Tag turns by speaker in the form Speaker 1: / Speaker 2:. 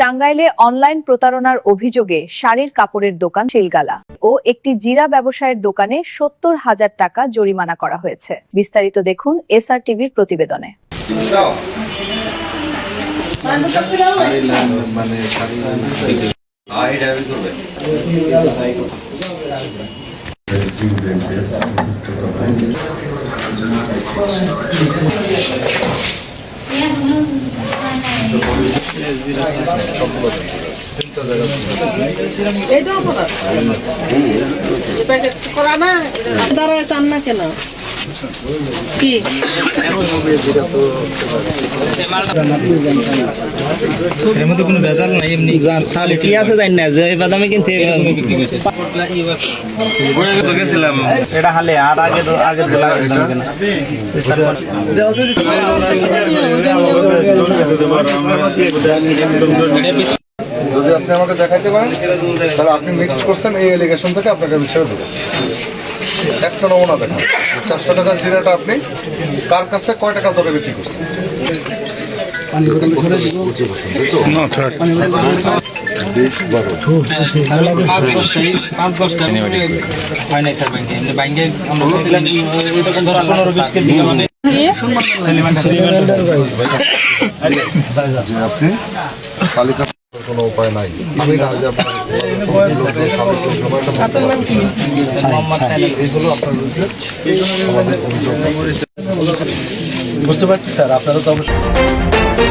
Speaker 1: টাঙ্গাইলে অনলাইন প্রতারণার অভিযোগে শাড়ির কাপড়ের দোকান সিলগালা ও একটি জিরা ব্যবসায়ের দোকানে ৭০,০০০ টাকা জরিমানা করা হয়েছে। বিস্তারিত দেখুন এসআর টিভির প্রতিবেদনে।
Speaker 2: দাঁড়ায় চান না কেন কি
Speaker 3: এর মধ্যে কোনো ভেজাল নাই, এমনি
Speaker 4: কি আছে জানি না যে এবার আমি কিন্তু
Speaker 3: গেছিলাম
Speaker 4: এটা হালে আর আগে
Speaker 5: যদি আপনি আমাকে দেখাইতে পারেন তাহলে আপনি মিক্সড করছেন এই এলিগেশন থেকে আপনাকে আমি ছেড়ে দেবো। একটা নমুনা দেখান, 400 টাকার জিরাটা আপনি কার কাছে কয় টাকা দরে বিক্রি করছেন? আপনি তালিকা কোনো উপায় নাই, আমি না যে আপনার এইগুলো আপনার বিরুদ্ধে আমাদের অভিযোগ। বুঝতে পারছি স্যার, আপনারা তো অবশ্যই